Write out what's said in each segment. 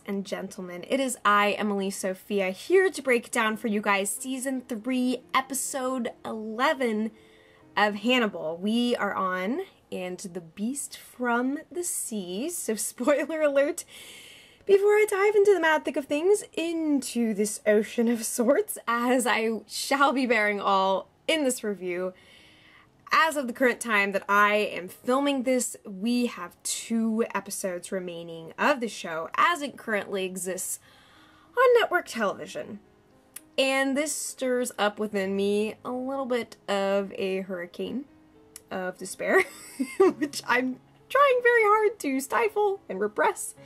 ladies and gentlemen. It is I, Emily Sophia, here to break down for you guys Season 3, Episode 11 of Hannibal. We are on And the Beast from the Sea, so spoiler alert, before I dive into the mad thick of things, into this ocean of sorts, as I shall be bearing all in this review. As of the current time that I am filming this, we have 2 episodes remaining of the show as it currently exists on network television. And this stirs up within me a little bit of a hurricane of despair, which I'm trying very hard to stifle and repress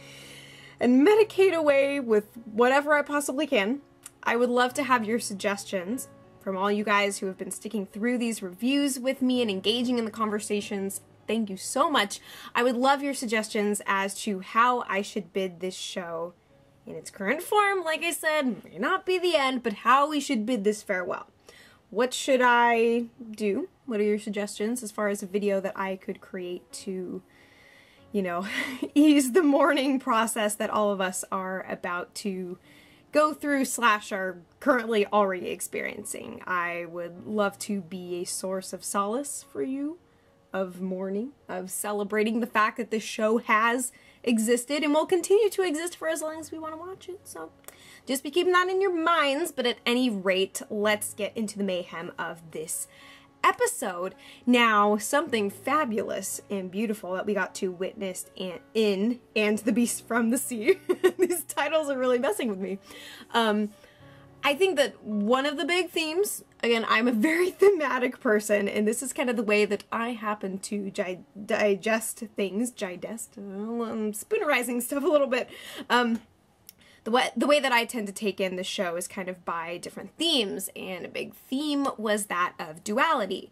and medicate away with whatever I possibly can. I would love to have your suggestions from all you guys who have been sticking through these reviews with me and engaging in the conversations. Thank you so much. I would love your suggestions as to how I should bid this show in its current form. Like I said, may not be the end, but how we should bid this farewell. What should I do? What are your suggestions as far as a video that I could create to, you know, ease the mourning process that all of us are about to go through / are currently already experiencing? I would love to be a source of solace for you, of mourning, of celebrating the fact that this show has existed and will continue to exist for as long as we want to watch it. So just be keeping that in your minds, but at any rate, let's get into the mayhem of this episode. Now, something fabulous and beautiful that we got to witness in And the Beast from the Sea. These titles are really messing with me. I think that one of the big themes, again, I'm a very thematic person, and this is kind of the way that I happen to digest things, I'm spoonerizing stuff a little bit. The way that I tend to take in the show is kind of by different themes, and a big theme was that of duality.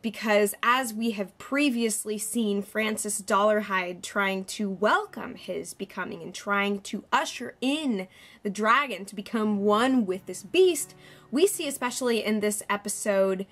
Because as we have previously seen Francis Dollarhide trying to welcome his becoming and trying to usher in the dragon to become one with this beast, we see especially in this episode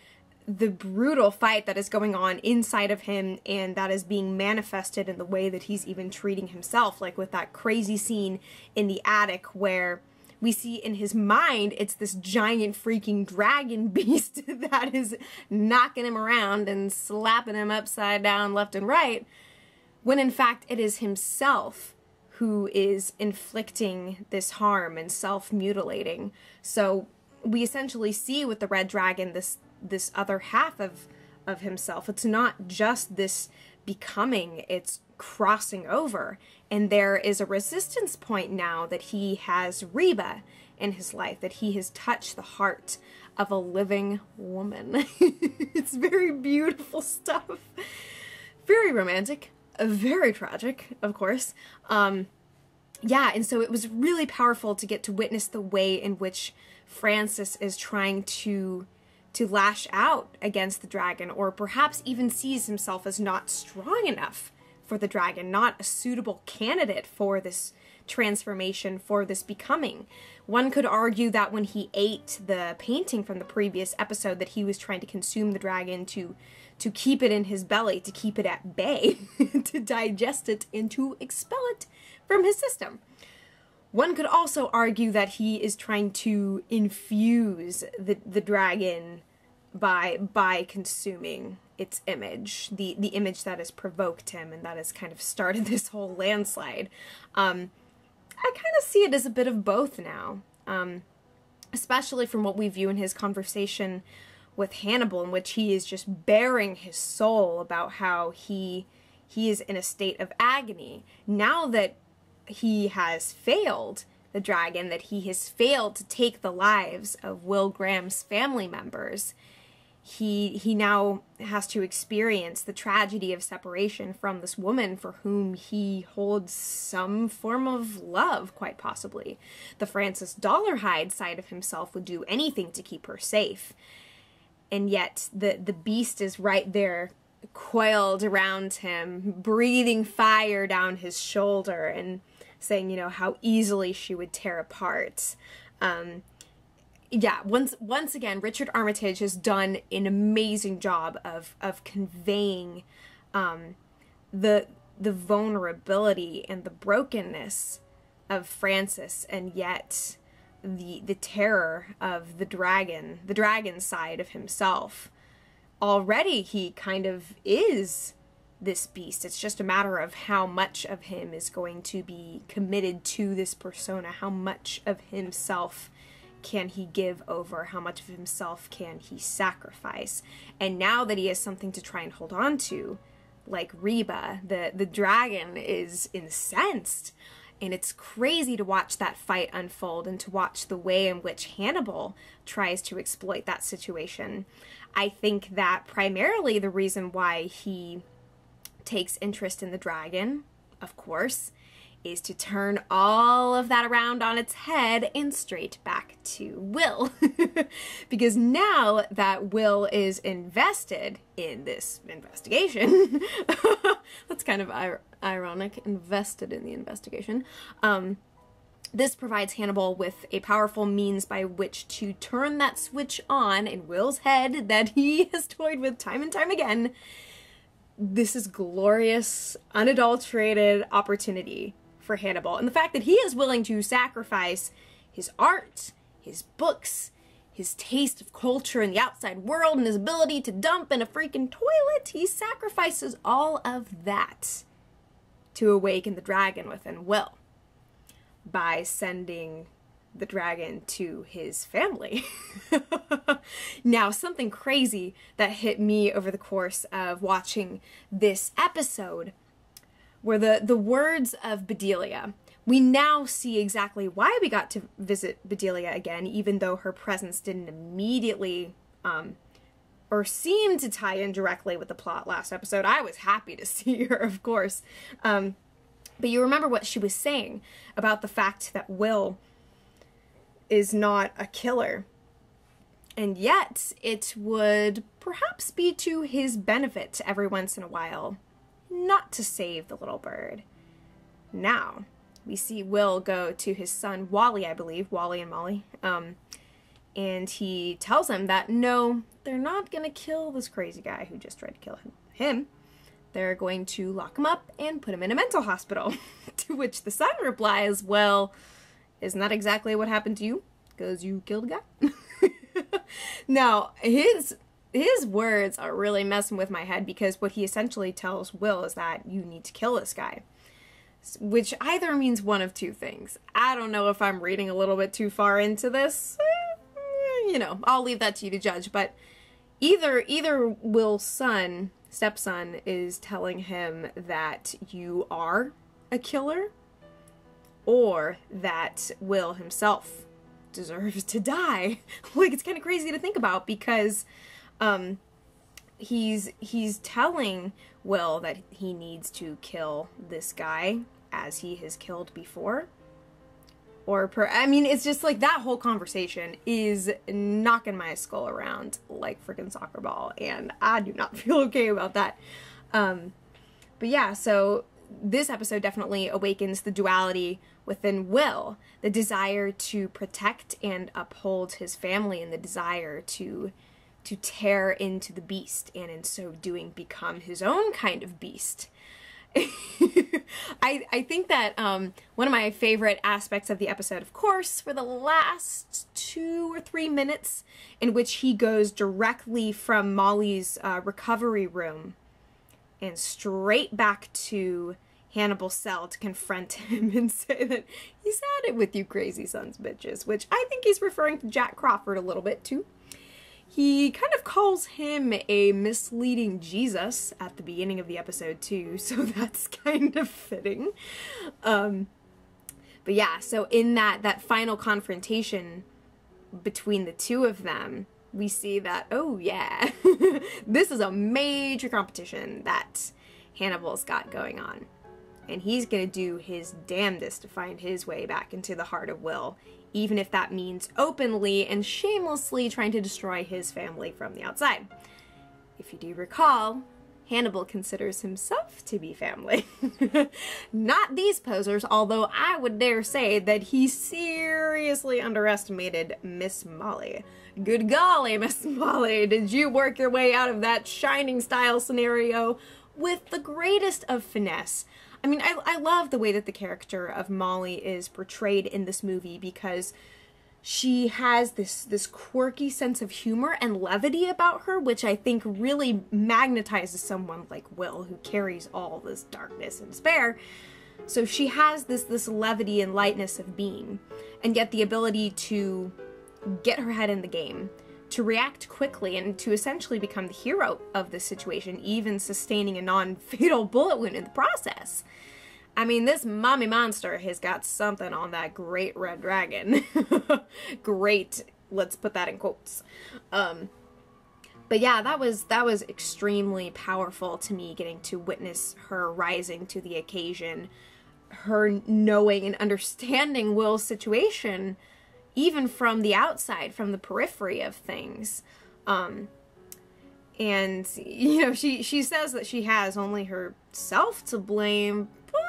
the brutal fight that is going on inside of him, and that is being manifested in the way that he's even treating himself, like with that crazy scene in the attic where we see in his mind it's this giant freaking dragon beast that is knocking him around and slapping him upside down left and right, when in fact it is himself who is inflicting this harm and self-mutilating. So we essentially see with the red dragon this other half of himself. It's not just this becoming, it's crossing over. And there is a resistance point now that he has Reba in his life, that he has touched the heart of a living woman. It's very beautiful stuff. Very romantic, very tragic, of course. Yeah, and so it was really powerful to get to witness the way in which Francis is trying to lash out against the dragon, or perhaps even sees himself as not strong enough for the dragon, not a suitable candidate for this transformation, for this becoming. One could argue that when he ate the painting from the previous episode, that he was trying to consume the dragon to keep it in his belly, to keep it at bay, to digest it and to expel it from his system. One could also argue that he is trying to infuse the dragon by consuming its image, the image that has provoked him and that has kind of started this whole landslide. I kind of see it as a bit of both now, especially from what we view in his conversation with Hannibal, in which he is just bearing his soul about how he is in a state of agony. Now that he has failed the dragon, that he has failed to take the lives of Will Graham's family members, he now has to experience the tragedy of separation from this woman for whom he holds some form of love, quite possibly. The Francis Dollarhide side of himself would do anything to keep her safe. And yet the beast is right there, coiled around him, breathing fire down his shoulder and saying, you know, how easily she would tear apart. Yeah, once again, Richard Armitage has done an amazing job of conveying the vulnerability and the brokenness Francis, and yet the terror of the dragon side of himself. Already he kind of is this beast. It's just a matter of how much of him is going to be committed to this persona. How much of himself can he give over? How much of himself can he sacrifice? And now that he has something to try and hold on to, like Reba, the dragon is incensed. And it's crazy to watch that fight unfold and to watch the way in which Hannibal tries to exploit that situation. I think that primarily the reason why he takes interest in the dragon, of course, is to turn all of that around on its head and straight back to Will. Because now that Will is invested in this investigation, that's kind of ironic, invested in the investigation, this provides Hannibal with a powerful means by which to turn that switch on in Will's head that he has toyed with time and time again. This is glorious, unadulterated opportunity for Hannibal. And the fact that he is willing to sacrifice his art, his books, his taste of culture and the outside world, and his ability to dump in a freaking toilet, he sacrifices all of that to awaken the dragon within Will by sending the dragon to his family. Now, something crazy that hit me over the course of watching this episode were the words of Bedelia. We now see exactly why we got to visit Bedelia again, even though her presence didn't immediately or seem to tie in directly with the plot last episode. I was happy to see her, of course. But you remember what she was saying about the fact that Will is not a killer. And yet, it would perhaps be to his benefit every once in a while not to save the little bird. Now, we see Will go to his son, Wally, I believe, Wally and Molly, and he tells him that, no, they're not going to kill this crazy guy who just tried to kill him. They're going to lock him up and put him in a mental hospital. To which the son replies, well, isn't that exactly what happened to you? Because you killed a guy? Now, his words are really messing with my head, because what he essentially tells Will is that you need to kill this guy. Which either means one of two things. I don't know if I'm reading a little bit too far into this. You know, I'll leave that to you to judge. But either Will's stepson, is telling him that you are a killer, or that Will himself deserves to die. Like, it's kind of crazy to think about, because he's telling Will that he needs to kill this guy as he has killed before. I mean, it's just like that whole conversation is knocking my skull around like freaking soccer ball, and I do not feel okay about that. But yeah, so this episode definitely awakens the duality within Will, the desire to protect and uphold his family, and the desire to tear into the beast, and in so doing become his own kind of beast. I think that one of my favorite aspects of the episode, of course, were the last 2 or 3 minutes in which he goes directly from Molly's recovery room and straight back to Hannibal's cell to confront him and say that he's had it with you crazy sons bitches, which I think he's referring to Jack Crawford a little bit too. He kind of calls him a misleading Jesus at the beginning of the episode too, so that's kind of fitting. But yeah, so in that final confrontation between the two of them, we see that, oh yeah, this is a major competition that Hannibal's got going on. And he's going to do his damnedest to find his way back into the heart of Will, even if that means openly and shamelessly trying to destroy his family from the outside. If you do recall, Hannibal considers himself to be family. Not these posers, although I would dare say that he seriously underestimated Miss Molly. Good golly, Miss Molly, did you work your way out of that Shining style scenario with the greatest of finesse? I mean, I love the way that the character of Molly is portrayed in this movie, because she has this quirky sense of humor and levity about her, which I think really magnetizes someone like Will, who carries all this darkness and despair. So she has this levity and lightness of being, and yet the ability to get her head in the game, to react quickly, and to essentially become the hero of this situation, even sustaining a non-fatal bullet wound in the process. I mean, this mommy monster has got something on that great red dragon. Great, let's put that in quotes. But yeah, that was extremely powerful to me, getting to witness her rising to the occasion, her knowing and understanding Will's situation, even from the outside, from the periphery of things. And, you know, she says that she has only herself to blame, but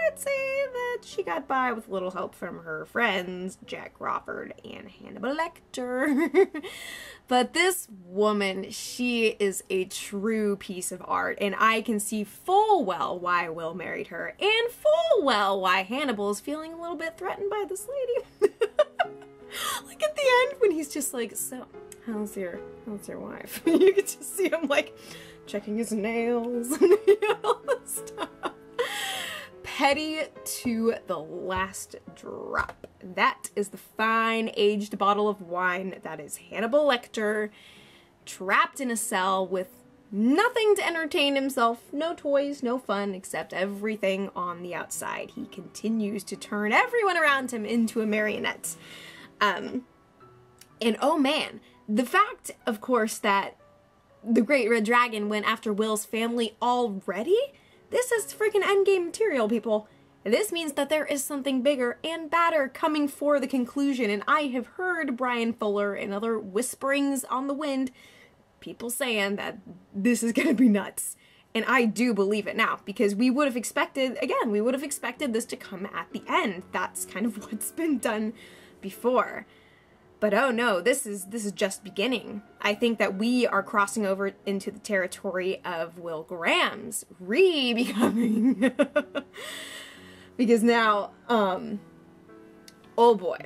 I'd say that she got by with a little help from her friends, Jack Crawford and Hannibal Lecter. But this woman, she is a true piece of art, and I can see full well why Will married her, and full well why Hannibal is feeling a little bit threatened by this lady. Like at the end when he's just like, so, how's your wife? You can just see him like checking his nails and all this stuff. Petty to the last drop. That is the fine aged bottle of wine that is Hannibal Lecter, trapped in a cell with nothing to entertain himself, no toys, no fun, except everything on the outside. He continues to turn everyone around him into a marionette. And oh man, the fact, of course, that the Great Red Dragon went after Will's family already? This is freaking endgame material, people. This means that there is something bigger and badder coming for the conclusion, and I have heard Brian Fuller and other whisperings on the wind, people saying that this is gonna be nuts. And I do believe it now, because we would have expected, again, we would have expected this to come at the end. That's kind of what's been done before. But oh no, this is just beginning. I think that we are crossing over into the territory of Will Graham's re-becoming. Because now, oh boy,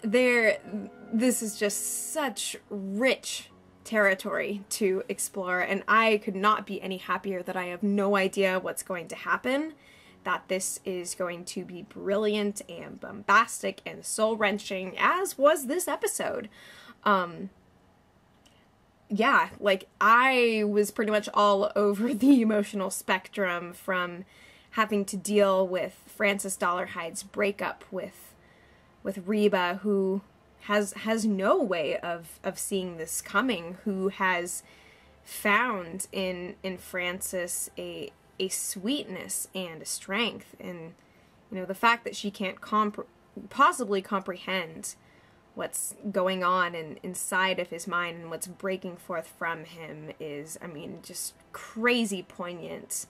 this is just such rich territory to explore, and I could not be any happier that I have no idea what's going to happen. That this is going to be brilliant and bombastic and soul-wrenching, as was this episode. Yeah, like, I was pretty much all over the emotional spectrum, from having to deal with Francis Dollarhide's breakup with Reba, who has no way of seeing this coming, who has found in Francis a sweetness and a strength, and, you know, the fact that she can't possibly comprehend what's going on inside of his mind and what's breaking forth from him is, I mean, just crazy poignant.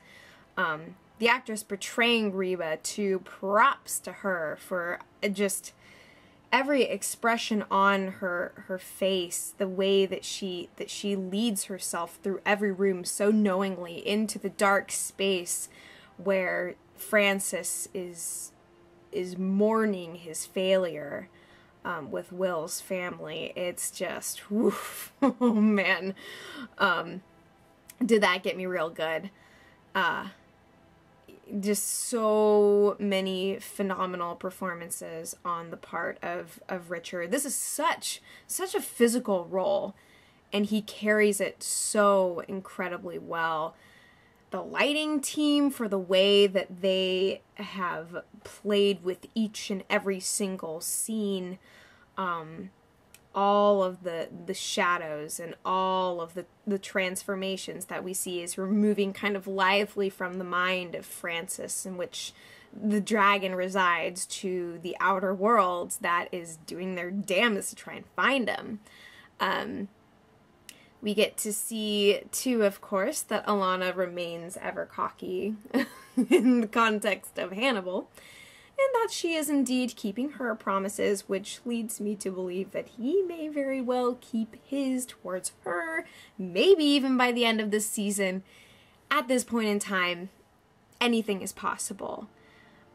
The actress portraying Reba, too, props to her for just every expression on her face, the way that she leads herself through every room so knowingly into the dark space where Francis is mourning his failure with Will's family. It's just, woof, oh man, did that get me real good. Just so many phenomenal performances on the part of Richard. This is such a physical role, and he carries it so incredibly well. The lighting team, for the way that they have played with each and every single scene, all of the shadows and all of the transformations that we see as we're moving kind of lively from the mind of Francis, in which the dragon resides, to the outer world that is doing their damnedest to try and find him. We get to see, too, of course, that Alana remains ever cocky in the context of Hannibal, and that she is indeed keeping her promises, which leads me to believe that he may very well keep his towards her, maybe even by the end of this season. At this point in time, anything is possible.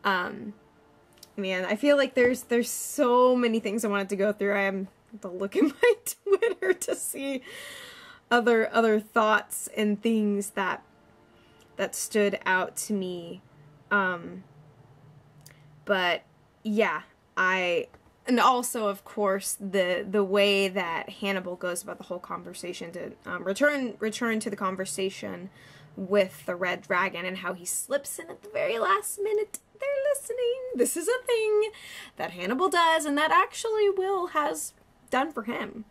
Man, I feel like there's so many things I wanted to go through. I have to look at my Twitter to see other thoughts and things that stood out to me. But yeah, and also, of course, the way that Hannibal goes about the whole conversation to return to the conversation with the red dragon, and how he slips in at the very last minute. They're listening. This is a thing that Hannibal does, and that actually Will has done for him.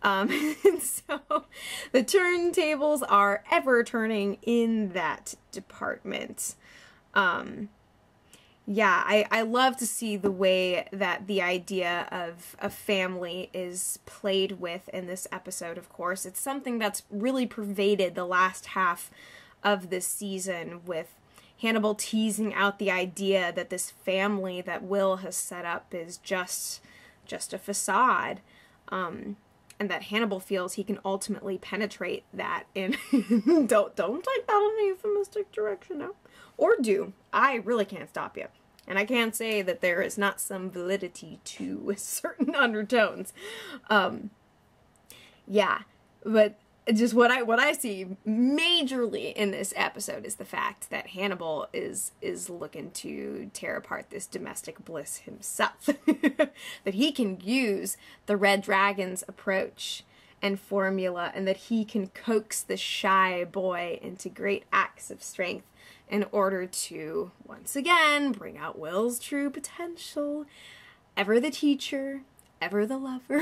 And so the turntables are ever turning in that department. Yeah, I love to see the way that the idea of a family is played with in this episode, of course. It's something that's really pervaded the last half of this season, with Hannibal teasing out the idea that this family that Will has set up is just a facade, and that Hannibal feels he can ultimately penetrate that. And don't take that in a euphemistic direction, no. Or do. I really can't stop you. And I can't say that there is not some validity to certain undertones. Yeah, but just what I see majorly in this episode is the fact that Hannibal is looking to tear apart this domestic bliss himself. That he can use the Red Dragon's approach and formula, and that he can coax the shy boy into great acts of strength in order to, once again, bring out Will's true potential. Ever the teacher, ever the lover.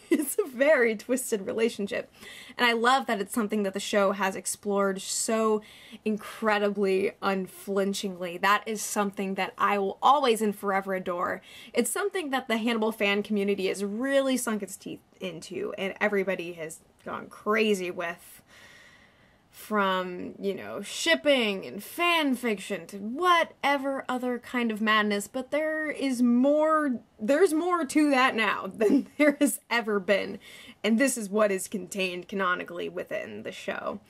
It's a very twisted relationship. And I love that it's something that the show has explored so incredibly unflinchingly. That is something that I will always and forever adore. It's something that the Hannibal fan community has really sunk its teeth into, and everybody has gone crazy with. From, shipping and fan fiction to whatever other kind of madness, but there's more to that now than there has ever been, and this is what is contained canonically within the show.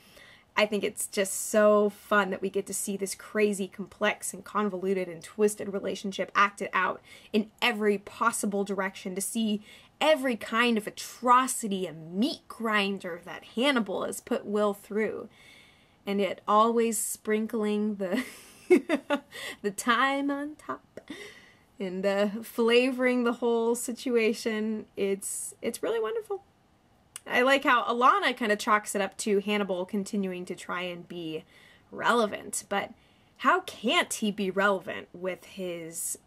I think it's just so fun that we get to see this crazy, complex, and convoluted and twisted relationship acted out in every possible direction, to see every kind of atrocity and meat grinder that Hannibal has put Will through. And it always sprinkling the the thyme on top and flavoring the whole situation. It's really wonderful. I like how Alana kind of chalks it up to Hannibal continuing to try and be relevant, but how can't he be relevant with his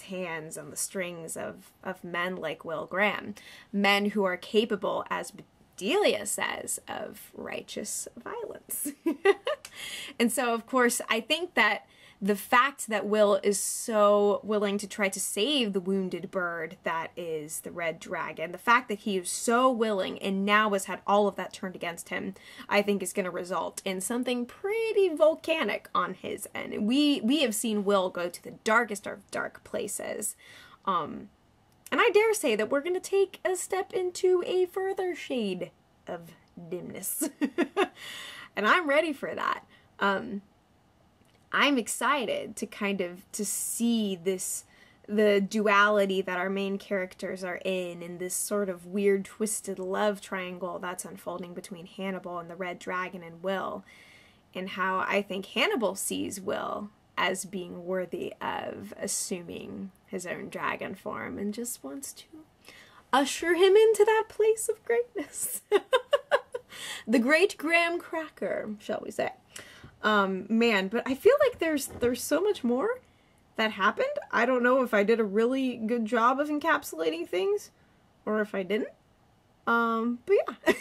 hands on the strings of men like Will Graham, men who are capable, as Delia says, of righteous violence. And so, of course, I think that the fact that Will is so willing to try to save the wounded bird that is the Red Dragon, the fact that he is so willing and now has had all of that turned against him, I think is going to result in something pretty volcanic on his end. And we have seen Will go to the darkest of dark places. And I dare say that we're going to take a step into a further shade of dimness. And I'm ready for that. I'm excited to see the duality that our main characters are in this sort of weird, twisted love triangle that's unfolding between Hannibal and the Red Dragon and Will, and how I think Hannibal sees Will as being worthy of assuming his own dragon form and just wants to usher him into that place of greatness. The great graham cracker, shall we say. Man, but I feel like there's so much more that happened. I don't know if I did a really good job of encapsulating things or if I didn't. But yeah.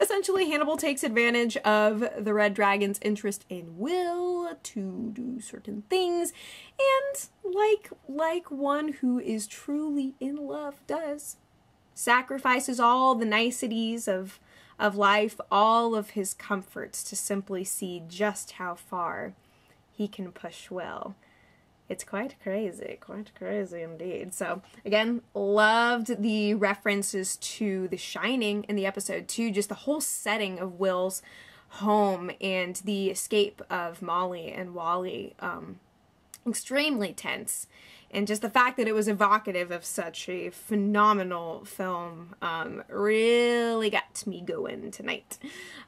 Essentially, Hannibal takes advantage of the Red Dragon's interest in Will to do certain things, and like one who is truly in love does, sacrifices all the niceties of life, all of his comforts, to simply see just how far he can push Will. It's quite crazy indeed. So, again, loved the references to The Shining in the episode too, just the whole setting of Will's home and the escape of Molly and Wally extremely tense. And just the fact that it was evocative of such a phenomenal film really got me going tonight.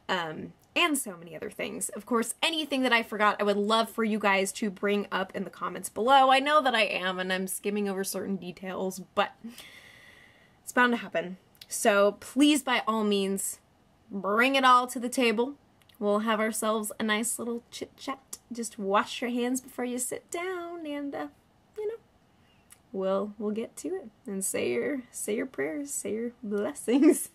And so many other things. Of course, anything that I forgot, I would love for you guys to bring up in the comments below. I know that I am, and I'm skimming over certain details, but it's bound to happen. So please, by all means, bring it all to the table. We'll have ourselves a nice little chit-chat. Just wash your hands before you sit down, and, you know, we'll get to it and say your prayers, say your blessings.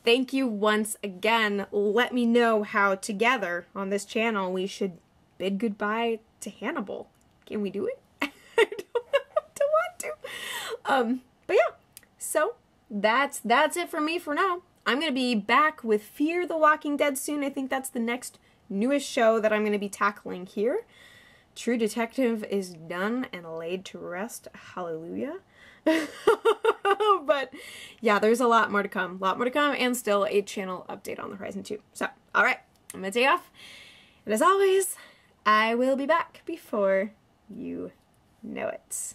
Thank you once again. Let me know how together on this channel we should bid goodbye to Hannibal. Can we do it? I don't want to. But yeah, so that's it for me for now. I'm gonna be back with Fear the Walking Dead soon. I think that's the next newest show that I'm gonna be tackling here. True Detective is done and laid to rest. Hallelujah. But yeah, there's a lot more to come. And still a channel update on the horizon too. So, alright, I'm gonna take off. And as always, I will be back before you know it.